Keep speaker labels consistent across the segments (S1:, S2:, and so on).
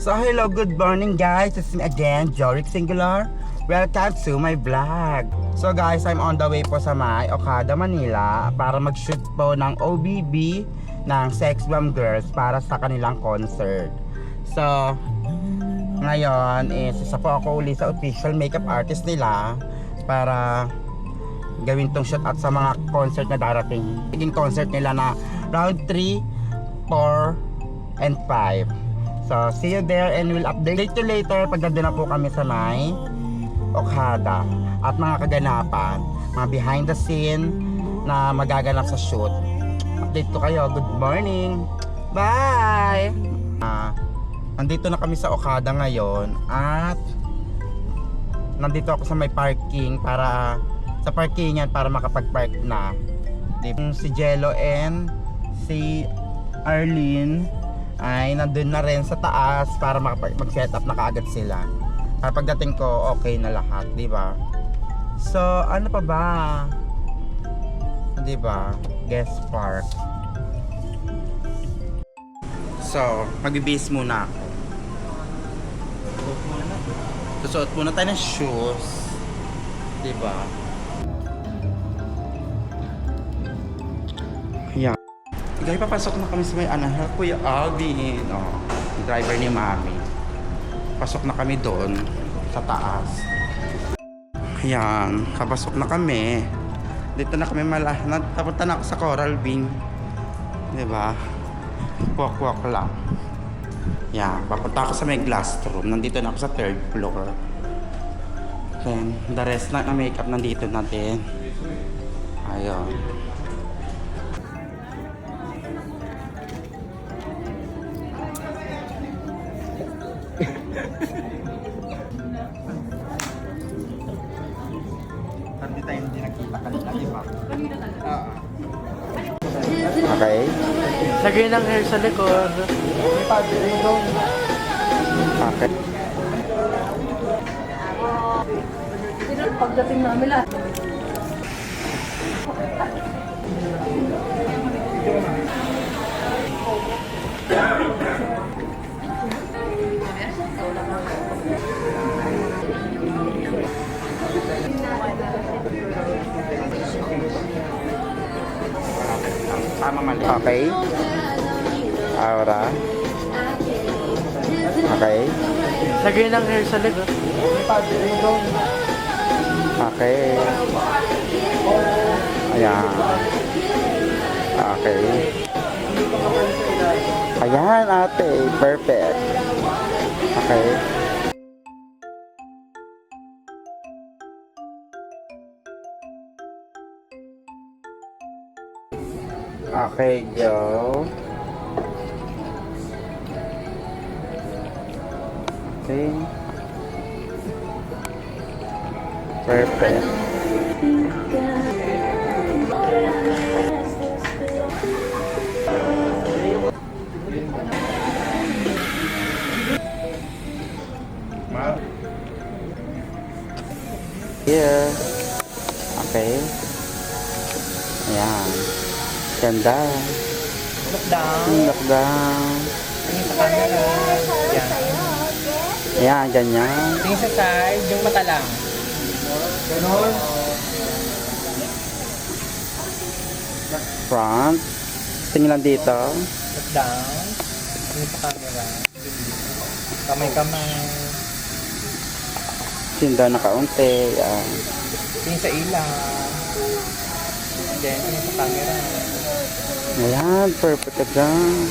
S1: So hello, good morning guys. It's me again, Joric Singular. Welcome to my vlog. So guys, I'm on the way po sa may Okada, Manila para mag-shoot po ng OBB ng Sex Bomb Girls para sa kanilang concert. So ngayon is isa po ako uli sa official makeup artist nila para gawin tong shoot out sa mga concert na darating. Naging concert nila na round 3, 4, and 5. So see you there and we'll update you later pag nandun na po kami sa may Okada at mga kaganapan, mga behind the scene na magaganap sa shoot. Update ko kayo. Good morning. Bye. Nandito na kami sa Okada ngayon at nandito ako sa may parking para sa parkingan para makapag-park na. Si Jello and si Arlene ay nandun na rin sa taas para mag-set up na kaagad sila. Para pagdating ko, okay na lahat, di ba? So, ano pa ba? Di ba? Guest park. So, mag-base muna ako. Susuot muna tayo ng shoes. Di ba? Ayan. Guys, papasok na kami sa may anak, Kuya Alvin. Oh, driver ni Mami. Pasok na kami doon sa taas. Ayan, kapasok na kami. Dito na kami napunta na ako sa Coral Bean. Diba? Walk lang. Ayan, papunta ako sa may glass room. Nandito na ako sa 3rd floor. Then, the rest na makeup nandito natin. Ayun. Hindi tayo hindi nakita kanina, di ba? Okay.
S2: Lagay ng hair sa likod.
S1: Okay.
S2: Pagdating namin lahat.
S1: Tama mali. Okay. Aura. Okay.
S2: Lagay ng hair sa likod.
S1: Okay. Ayan. Okay. Ayan ate. Perfect. Okay. Okay, go. Okay. Perfect. Here. Okay. Ayan. Ganda.
S2: Look down.
S1: Look down.
S2: Tingin sa camera. Yan.
S1: Ayan, ganyan.
S2: Tingin sa side, yung mata lang. Ganon.
S1: Front. Tingin lang dito.
S2: Look down. Tingin sa camera. Kamay-kamay.
S1: Sinda na kaunti. Ayan.
S2: Tingin sa ilaw. Then, tingin sa camera.
S1: Ayan, perfect ka dyan.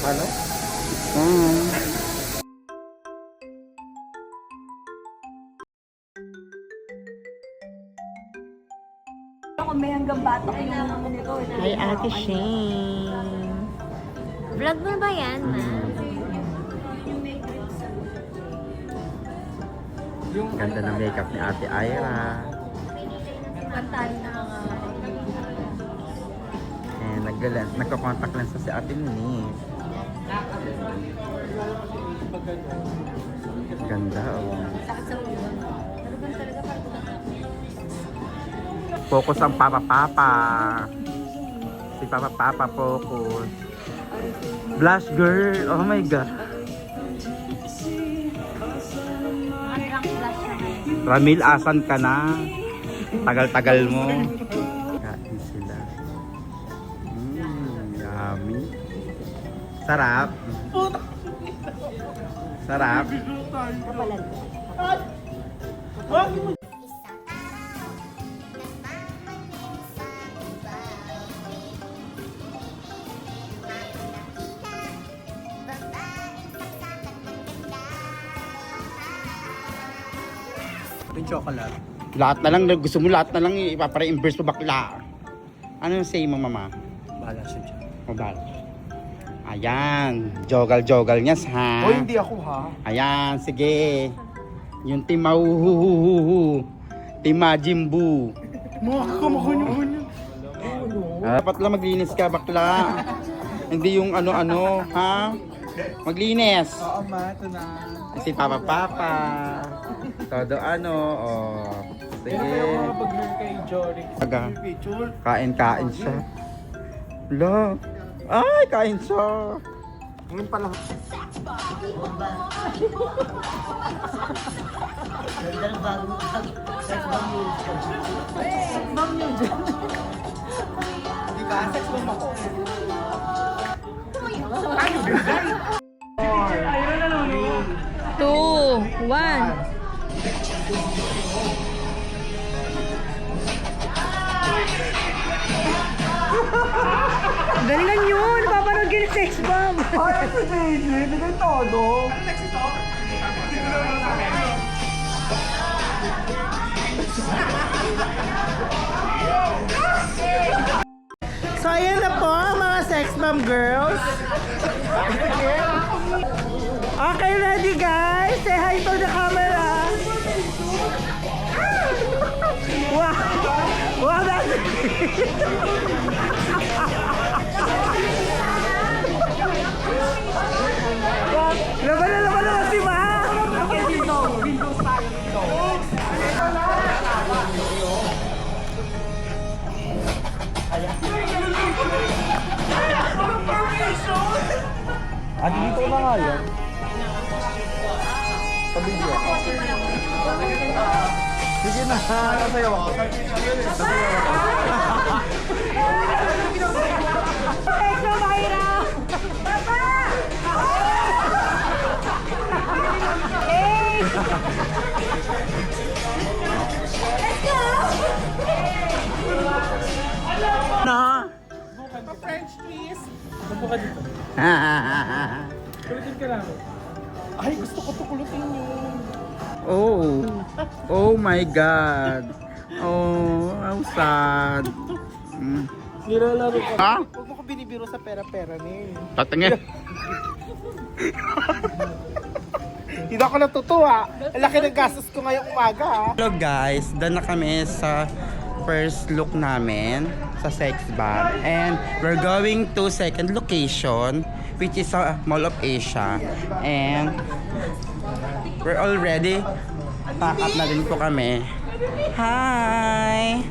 S2: Ano?
S1: Ayan.
S3: Kung may hanggang batok yung naman nito.
S4: Hi, Ate Shane. Vlog mo ba yan, ma?
S1: Ganda ng makeup ni Ate Ira.
S3: Pantali na mga
S1: Nagko-contact lens si Ate Nis. Ganda, oh.
S3: sakit sa ulo. Pero ba talaga parang
S1: Focus ang Papa. Si Papa focus. Blush girl. Oh my god. Ramil, asan ka na? Tagal-tagal mo. Kain sila. Yummy. Sarap. Sarap.
S2: Yung chocolate.
S1: Lahat na lang, gusto mo lahat na lang ipapare-immerse mo bakla. Ano yung say mo, mama?
S2: Bahala siya dyan.
S1: Mabal. Ayan, jogal-jogal niya ha.
S2: Oh, hindi ako ha.
S1: Ayan, sige. Yung timauhuhuhu. Timajimbu.
S2: Mga kamakunyo-kunyo.
S1: Dapat lang maglinis ka, bakla. Hindi yung ano-ano, ha? Maglinis.
S2: Oo, ma. Ito na.
S1: Si Papa. Todo ano, oh. Sige.
S2: Kaya makapag-learn kay Jory.
S1: Aga.
S2: Picture.
S1: Kain siya. Lo. Ay, kain siya.
S2: Ngayon pala. Hindi ka, sex bomb ako.
S3: Two, one. Galingan nyo! Napapanood kayo ng sex bomb!
S2: Ay, si JJ, bigay todo. So, ayan na po mga sex bomb girls. Okay, ready guys? Say hi to the camera. Wow! Wow, that's laban na si Ma! Adi dito na nga yun. Pabidyo. Sige na, nasayaw ako.
S3: Sex bomb, Mayra! Papa! Hey! Let's go!
S1: No.
S2: French please. Upo ka dito. Kulutin ka lang. Ay, gusto ko to kulutin yun.
S1: Oh. Oh my God. Oh, how sad.
S2: Nilalaro ko.
S1: Ha?
S2: Huwag mo ko binibiro sa pera-pera ni.
S1: Patingin.
S2: Hindi ako natutuwa. Ang laki ng gastos ko ngayong umaga ha.
S1: Hello guys, done na kami sa first look namin sa sex bomb. And we're going to second location, which is sa Mall of Asia. And we're already pack up na din po kami. Hi!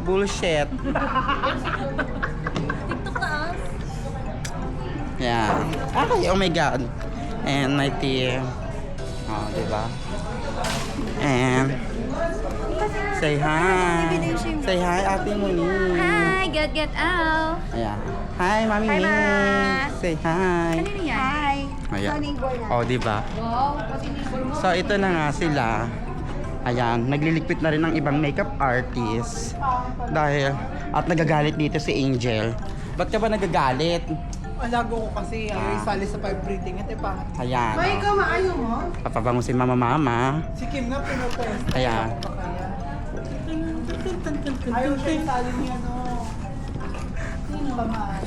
S1: Bullshit.
S3: TikTok na
S1: Yeah. Okay, oh my God. And my team. Oh, diba? And say hi. Say hi, Ate Moni.
S4: Hi, get out.
S1: Ayan. Hi, Mami
S3: Hi,
S1: Min.
S3: Ma.
S1: Say hi.
S4: Ano yan?
S3: Hi!
S1: Ayan.
S3: neighbor na.
S1: Oh, diba?
S3: Wow, pati neighbor mo.
S1: So, ito na nga sila. Ayan, nagliligpit na rin ng ibang makeup artist. Dahil, at nagagalit dito si Angel. Ba't ka ba nagagalit?
S2: Alago ko kasi ay sali sa pipe breathing. Ito pa.
S1: Ayan.
S2: May ikaw maayo mo?
S1: Papabango si Mama.
S2: Si Kim nga pinopest.
S1: Ayan.
S2: Ayaw siya yung sali niya no. Sino ba maan?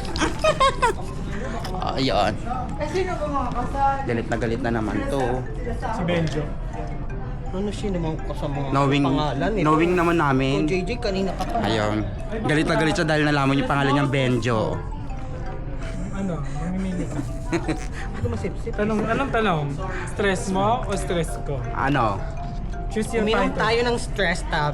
S1: Oh, ayun.
S2: Eh sino ba mga kasal?
S1: Galit na naman to.
S2: Si Benjo. Ano siya naman kasama
S1: Knowing naman namin.
S2: JJ kanina ka pa.
S1: Ayun. Galit na galit siya dahil nalaman yung pangalan niyang Benjo.
S5: Ano? Mamimili ka.
S2: Ano masipsip?
S5: Anong tanong? Stress mo o stress ko?
S1: Ano?
S5: Choose your
S2: Uminom
S5: fighter.
S2: tayo ng stress tab.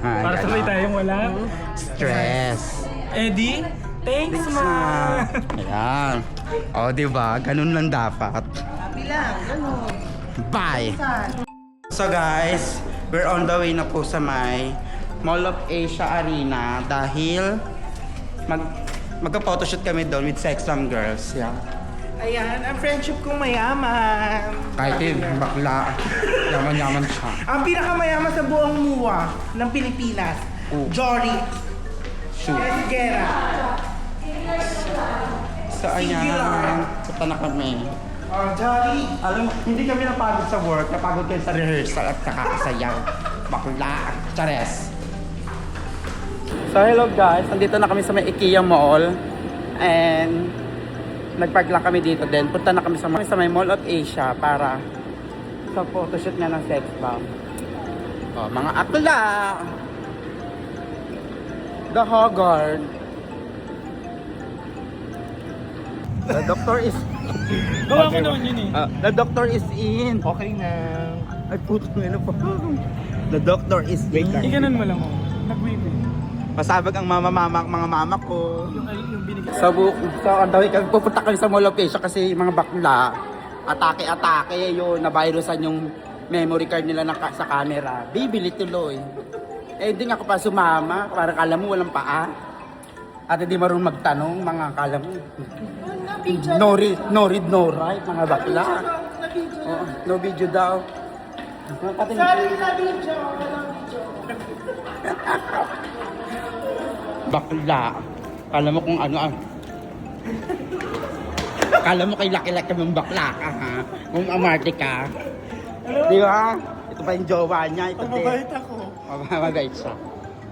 S5: Para sabay tayong wala.
S1: Stress.
S5: Eddie, thanks ma!
S1: Ayan. O, diba? Ganun lang dapat.
S2: Bilang, ano?
S1: Bye! So guys, We're on the way na po sa may Mall of Asia Arena dahil magka-photoshoot kami doon with Sexam Girls. Yeah.
S2: Ayan, ang friendship kong mayaman.
S1: Kahit yung bakla, yaman-yaman siya.
S2: Ang pinakamayaman sa buong MUA ng Pilipinas,
S1: Oh.
S2: Jory
S1: Shoot.
S2: Esguera.
S1: So ayan, punta na kami.
S2: Jory.
S1: Alam mo, hindi kami napagod sa work, napagod kayo sa rehearsal at nakakasayaw. Bakla, chares. So hello guys, nandito na kami sa may IKEA Mall. And nagpark lang kami dito din. Punta na kami sa may Mall of Asia para sa photoshoot nga ng Sex Bomb. Oh, mga akla! The Hogarth. The doctor is...
S5: Gawa ko naman yun eh.
S1: The doctor is in.
S2: Okay na.
S1: Ay, puto na pa. The doctor is in.
S5: Iganan mo lang ako. Nag-wave eh.
S1: Pasabag ang mga mama ko.
S5: Yung binigay.
S1: So ang dami kami, pupunta kami sa Mall of Asia kasi mga bakla, atake yun, na-virusan yung memory card nila sa camera. Bibili tuloy. Eh, hindi nga ako pa sumama, parang kala mo walang paa. At hindi marunong magtanong, mga kala mo. No read, no write, mga bakla. Oh, no video daw.
S2: Sorry na video.
S1: Bakla. Kala mo kung ano ang... Kala mo kay laki-laki mong bakla ka, ha? Kung amarte ka. Di ba? Ito pa yung jowa niya. Ito
S2: Mabait ako.
S1: Mabait siya.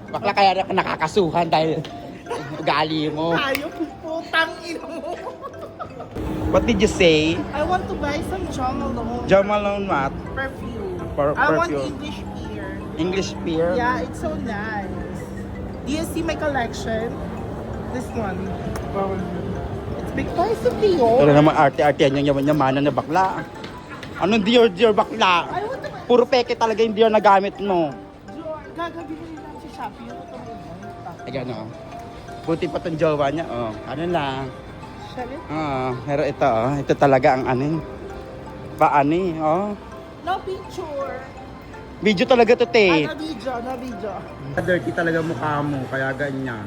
S1: Bakla kaya nakakasuhan dahil ugali mo.
S2: Ayaw putang ina mo.
S1: What did you say?
S2: I want to buy some Jo Malone
S1: Jo Malone what?
S2: perfume.
S1: Per-
S2: I want
S1: perfume.
S2: English beer.
S1: English beer?
S2: Yeah, it's so nice. Do you see my collection? This one. It's big price of Dior.
S1: Pero naman arte-artean yung yaman-yamanan na bakla. Anong Dior bakla?
S2: I want to buy
S1: Puro peke talaga yung Dior na gamit mo.
S2: Dior. Gagawin lang si Shopee. Yung ito mo.
S1: Ayan o. Buti pa tong jowa niya. Oh, ano lang.
S2: Chalet?
S1: Pero ito, ito talaga ang ano. Paani, oh.
S2: No picture.
S1: Video talaga to, te.
S2: No video.
S1: Dirty talaga mukha mo, kaya ganyan.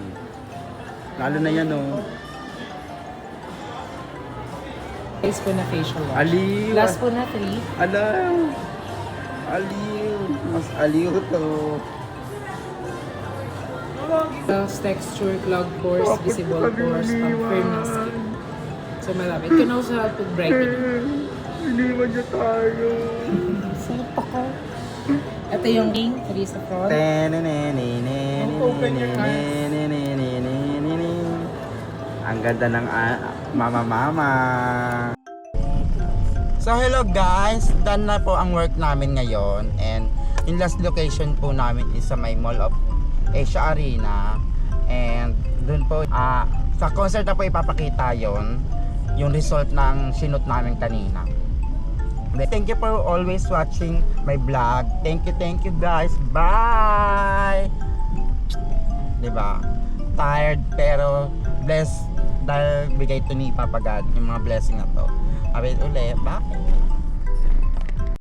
S1: Lalo na yan, oh.
S6: Face po na facial wash.
S1: Aliw.
S6: Last po na 3.
S1: Alaw. Aliw. Mas aliw to.
S6: Gloss, texture, cloud pores, visible pores, firm na skin. So malapit. It can also help with brightening.
S1: Iniwan niya tayo.
S6: Sino ko? Ito yung ring, 3 sa front.
S1: Ang ganda ng mama. So hello guys, done na po ang work namin ngayon and yung last location po namin is sa may Mall of Asia Arena and dun po sa concert na po ipapakita yung result ng sinut namin kanina. Thank you for always watching my vlog. Thank you guys. Bye! Diba? Tired pero blessed dahil bigay to ni Papa God yung mga blessing na to. Abit ulit. Bye!